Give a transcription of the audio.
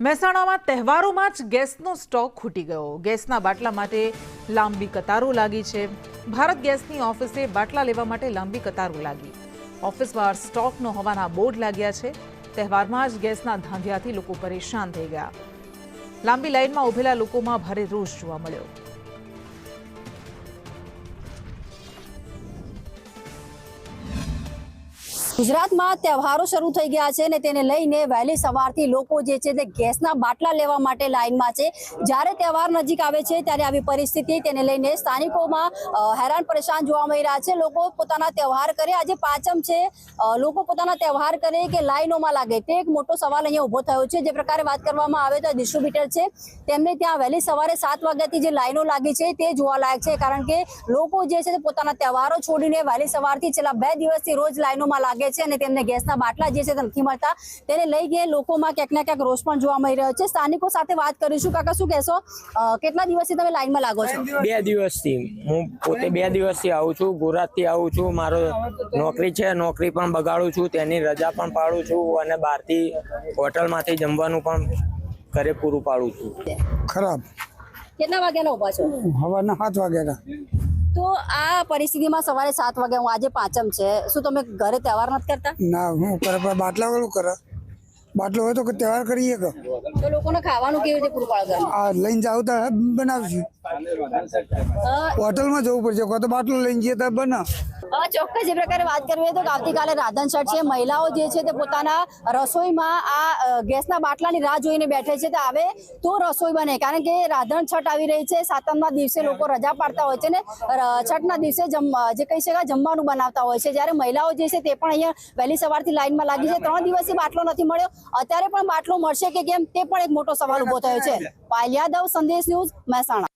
મહેસાણામાં તહેવારોમાં જ ગેસનો સ્ટોક ખૂટી ગયો। ગેસના બાટલા માટે લાંબી કતારો લાગી છે। ભારત ગેસની ઓફિસે બાટલા લેવા માટે લાંબી કતારો લાગી। ઓફિસ બહાર સ્ટોક ન હોવાના બોર્ડ લાગ્યા છે। તહેવારમાં જ ગેસના ધાંધિયાથી લોકો પરેશાન થઈ ગયા। લાંબી લાઈનમાં ઉભેલા લોકોમાં ભારે રોષ જોવા મળ્યો। ગુજરાતમાં તહેવારો શરૂ થઈ ગયા છે અને તેને લઈને વહેલી સવારથી લોકો જે છે તે ગેસના બાટલા લેવા માટે લાઈનમાં છે। જ્યારે તહેવાર નજીક આવે છે ત્યારે આવી પરિસ્થિતિ તેને લઈને સ્થાનિકોમાં હેરાન પરેશાન જોવા મળી રહ્યા છે। લોકો પોતાના તહેવાર કરે, આજે પાંચમ છે, લોકો પોતાના તહેવાર કરે કે લાઈનોમાં લાગે તે એક મોટો સવાલ અહીંયા ઊભો થયો છે। જે પ્રકારે વાત કરવામાં આવે તો ડિસ્ટ્રીબ્યુટર છે તેમને ત્યાં વહેલી સવારે 7 વાગ્યાથી જે લાઈનો લાગી છે તે જોવાલાયક છે, કારણ કે લોકો જે છે તે પોતાના તહેવારો છોડીને વહેલી સવારથી છેલ્લા 2 દિવસથી રોજ લાઈનોમાં લાગે છે અને તેમને ગેસના બાટલા જે છે તે નથી મળતા। તેને લઈને લોકોમાં ક્યાંક ને ક્યાંક રોષ પણ જોવા મળી રહ્યો છે। સ્થાનિકો સાથે વાત કરીશું। કાકા, શું કહેશો, કેટલા દિવસથી તમે લાઈનમાં લાગો છો? 2 દિવસથી હું પોતે 2 દિવસથી આવું છું। ગુજરાતથી આવું છું। મારો નોકરી છે, નોકરી પણ બગાડું છું, તેની રજા પણ પાડું છું અને બહારથી હોટલમાંથી જમવાનું પણ ઘરે પૂરું પાડું છું। ખરાબ। કેટલા વાગ્યાના ઉભા છો? સવારના 7 વાગ્યાના। તો આ પરિસ્થિતિમાં સવારે 7 વાગ્યા, હું આજે પાંચમ છે, શું તમે ઘરે તહેવાર નથી કરતા? ના, હું કરે પણ બાટલા વાળું કરે। બાટલો હોય તો તહેવાર કરીએ કે તો લોકોને ખાવાનું કેવી રીતે પૂરું પાડો? આ લઈને જાવ તો બનાવશું। હોટલમાં જવું પડશે, કોઈ તો બાટલો લઈને જઈએ તો બનાવ। ચોક્કસ જે પ્રકારે વાત કરવી તો આવતીકાલે રાધન છઠ છે। મહિલાઓ જે છે તે પોતાના રસોઈમાં આ ગેસના બાટલાની રાહ જોઈને બેઠે છે તે આવે તો રસોઈ બને, કારણ કે રાધન છઠ આવી રહી છે। સાતમના દિવસે લોકો રજા પાડતા હોય છે ને છઠના દિવસે જે કહી શકાય જમવાનું બનાવતા હોય છે। જ્યારે મહિલાઓ જે છે તે પણ અહીંયા વહેલી સવારથી લાઈનમાં લાગી છે। 3 દિવસથી બાટલો નથી મળ્યો, અત્યારે પણ બાટલો મળશે કે કેમ તે પણ એક મોટો સવાલ ઉભો થયો છે। પાયલ યાદવ, સંદેશ ન્યૂઝ, મહેસાણા।